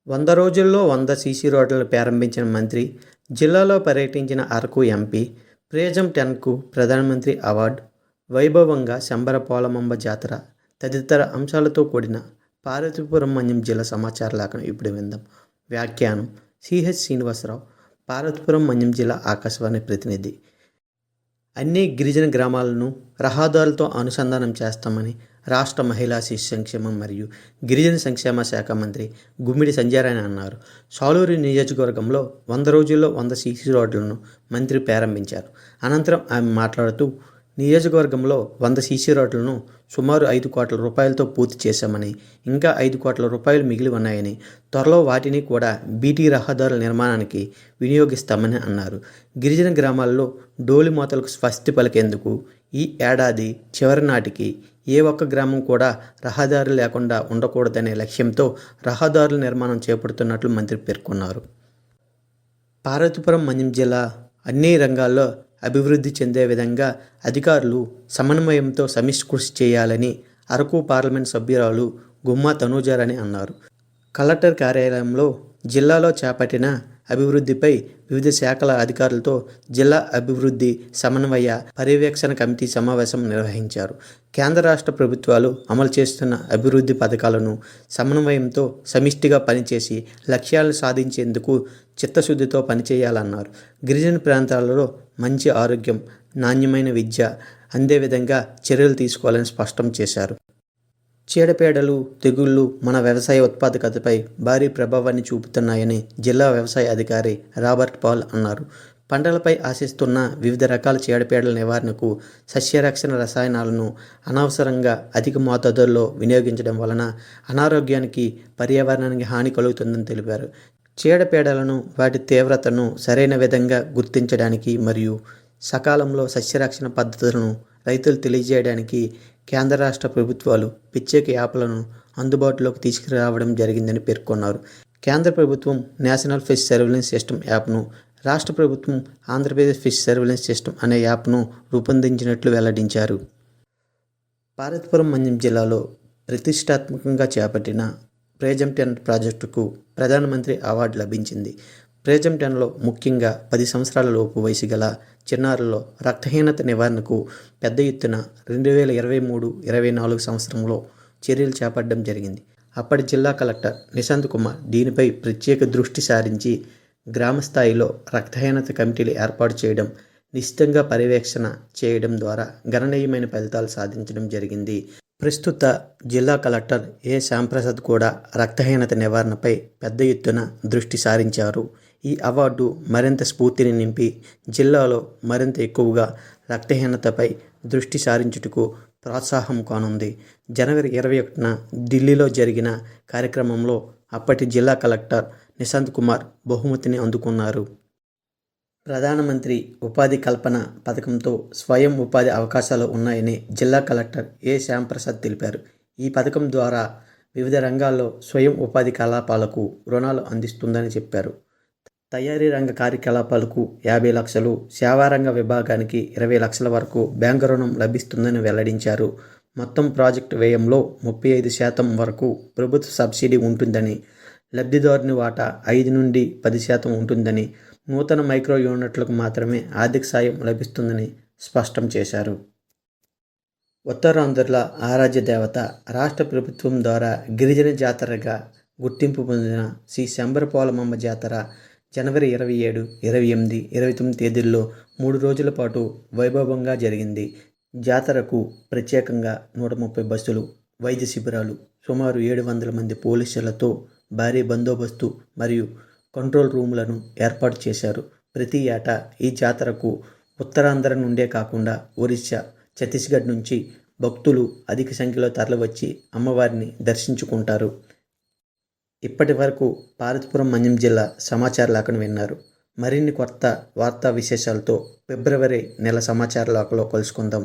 100 రోజుల్లో 100 సీసీ రోడ్లను ప్రారంభించిన మంత్రి, జిల్లాలో పర్యటించిన అరకు ఎంపీ, ప్రిజం 10కు ప్రధానమంత్రి అవార్డు, వైభవంగా శంబరపోలమాంబ జాతర తదితర అంశాలతో కూడిన పార్వతీపురం మన్యం జిల్లా సమాచార లేఖను ఇప్పుడు విందాం. వ్యాఖ్యానం సిహెచ్ శ్రీనివాసరావు, పార్వతీపురం మన్యం జిల్లా ఆకాశవాణి ప్రతినిధి. అన్ని గిరిజన గ్రామాలను రహదారులతో అనుసంధానం చేస్తామని రాష్ట్ర మహిళా శిశు సంక్షేమం మరియు గిరిజన సంక్షేమ శాఖ మంత్రి గుమ్మిడి సంధ్యారాణి అన్నారు. సాలూరు నియోజకవర్గంలో 100 రోజుల్లో 100 సీసీ రోడ్లను మంత్రి ప్రారంభించారు. అనంతరం ఆమె మాట్లాడుతూ, నియోజకవర్గంలో 100 సీసీ రోడ్లను సుమారు 5 కోట్ల రూపాయలతో పూర్తి చేశామని, ఇంకా 5 కోట్ల రూపాయలు మిగిలి ఉన్నాయని, త్వరలో వాటిని కూడా బీటీ రహదారుల నిర్మాణానికి వినియోగిస్తామని అన్నారు. గిరిజన గ్రామాల్లో డోలి మోతలకు స్వస్తి పలికేందుకు ఈ ఏడాది చివరి నాటికి ఏ ఒక్క గ్రామం కూడా రహదారి లేకుండా ఉండకూడదనే లక్ష్యంతో రహదారుల నిర్మాణం చేపడుతున్నట్లు మంత్రి పేర్కొన్నారు. పార్వతీపురం మన్యం జిల్లా అన్ని రంగాల్లో అభివృద్ధి చెందే విధంగా అధికారులు సమన్వయంతో సమిష్టి కృషి చేయాలని అరకు పార్లమెంట్ సభ్యురాలు గుమ్మా తనూజారాణి అన్నారు. కలెక్టర్ కార్యాలయంలో జిల్లాలో చేపట్టిన అభివృద్ధిపై వివిధ శాఖల అధికారులతో జిల్లా అభివృద్ధి సమన్వయ పర్యవేక్షణ కమిటీ సమావేశం నిర్వహించారు. కేంద్ర రాష్ట్ర ప్రభుత్వాలు అమలు చేస్తున్న అభివృద్ధి పథకాలను సమన్వయంతో సమిష్టిగా పనిచేసి లక్ష్యాలను సాధించేందుకు చిత్తశుద్ధితో పనిచేయాలన్నారు. గిరిజన ప్రాంతాలలో మంచి ఆరోగ్యం, నాణ్యమైన విద్య అందే విధంగా చర్యలు తీసుకోవాలని స్పష్టం చేశారు. చీడపీడలు, తెగుళ్లు మన వ్యవసాయ ఉత్పాదకతపై భారీ ప్రభావాన్ని చూపుతున్నాయని జిల్లా వ్యవసాయ అధికారి రాబర్ట్ పాల్ అన్నారు. పంటలపై ఆశిస్తున్న వివిధ రకాల చీడపీడల నివారణకు సస్యరక్షణ రసాయనాలను అనవసరంగా అధిక మోతాదుల్లో వినియోగించడం వలన అనారోగ్యానికి, పర్యావరణానికి హాని కలుగుతుందని తెలిపారు. చీడపీడలను, వాటి తీవ్రతను సరైన విధంగా గుర్తించడానికి మరియు సకాలంలో సస్యరక్షణ పద్ధతులను రైతులు తెలియజేయడానికి కేంద్ర రాష్ట్ర ప్రభుత్వాలు ప్రత్యేక యాప్లను అందుబాటులోకి తీసుకురావడం జరిగిందని పేర్కొన్నారు. కేంద్ర ప్రభుత్వం నేషనల్ ఫిష్ సర్వేలెన్స్ సిస్టమ్ యాప్ను, రాష్ట్ర ప్రభుత్వం ఆంధ్రప్రదేశ్ ఫిష్ సర్వేలెన్స్ సిస్టమ్ అనే యాప్ను రూపొందించినట్లు వెల్లడించారు. పార్వతీపురం మన్యం జిల్లాలో ప్రతిష్టాత్మకంగా చేపట్టిన ప్రిజం 10 ప్రాజెక్టుకు ప్రధానమంత్రి అవార్డు లభించింది. ప్రిజం 10లో ముఖ్యంగా 10 సంవత్సరాల లోపు వయసు గల చిన్నారుల్లో రక్తహీనత నివారణకు పెద్ద ఎత్తున 2023-24 సంవత్సరంలో చర్యలు చేపట్టడం జరిగింది. అప్పటి జిల్లా కలెక్టర్ నిశాంత్ కుమార్ దీనిపై ప్రత్యేక దృష్టి సారించి గ్రామ స్థాయిలో రక్తహీనత కమిటీలు ఏర్పాటు చేయడం, నిశితంగా పర్యవేక్షణ చేయడం ద్వారా గణనీయమైన ఫలితాలు సాధించడం జరిగింది. ప్రస్తుత జిల్లా కలెక్టర్ ఏ శ్యాంప్రసాద్ కూడా రక్తహీనత నివారణపై పెద్ద ఎత్తున దృష్టి సారించారు. ఈ అవార్డు మరింత స్ఫూర్తిని నింపి జిల్లాలో మరింత ఎక్కువగా రక్తహీనతపై దృష్టి సారించుటకు ప్రోత్సాహం కానుంది. జనవరి 21న ఢిల్లీలో జరిగిన కార్యక్రమంలో అప్పటి జిల్లా కలెక్టర్ నిశాంత్ కుమార్ బహుమతిని అందుకున్నారు. ప్రధానమంత్రి ఉపాధి కల్పన పథకంతో స్వయం ఉపాధి అవకాశాలు ఉన్నాయని జిల్లా కలెక్టర్ ఏ శ్యాంప్రసాద్ తెలిపారు. ఈ పథకం ద్వారా వివిధ రంగాల్లో స్వయం ఉపాధి కలాపాలకు రుణాలు అందిస్తుందని చెప్పారు. తయారీ రంగ కార్యకలాపాలకు 50 లక్షలు, సేవారంగ విభాగానికి 20 లక్షల వరకు బ్యాంకు రుణం లభిస్తుందని వెల్లడించారు. మొత్తం ప్రాజెక్టు వ్యయంలో 35% వరకు ప్రభుత్వ సబ్సిడీ ఉంటుందని, లబ్ధిదారుని వాటా 5 నుండి 10% ఉంటుందని, నూతన మైక్రో యూనిట్లకు మాత్రమే ఆర్థిక సాయం లభిస్తుందని స్పష్టం చేశారు. ఉత్తరాంధ్రుల ఆరాధ్య దేవత, రాష్ట్ర ప్రభుత్వం ద్వారా గిరిజన జాతరగా గుర్తింపు పొందిన శ్రీ శంబరపోలమాంబ జాతర జనవరి 27, 28, 29 తేదీల్లో 3 రోజుల పాటు వైభవంగా జరిగింది. జాతరకు ప్రత్యేకంగా 130 బస్సులు, వైద్య శిబిరాలు, సుమారు 700 మంది పోలీసులతో భారీ బందోబస్తు మరియు కంట్రోల్ రూములను ఏర్పాటు చేశారు. ప్రతి ఏటా ఈ జాతరకు ఉత్తరాంధ్ర నుండే కాకుండా ఒరిస్సా, ఛత్తీస్గఢ్ నుంచి భక్తులు అధిక సంఖ్యలో తరలివచ్చి అమ్మవారిని దర్శించుకుంటారు. ఇప్పటి వరకు పార్వతీపురం మన్యం జిల్లా సమాచార లేఖను విన్నారు. మరిన్ని కొత్త వార్తా విశేషాలతో ఫిబ్రవరి నెల సమాచార లేఖలో కలుసుకుందాం.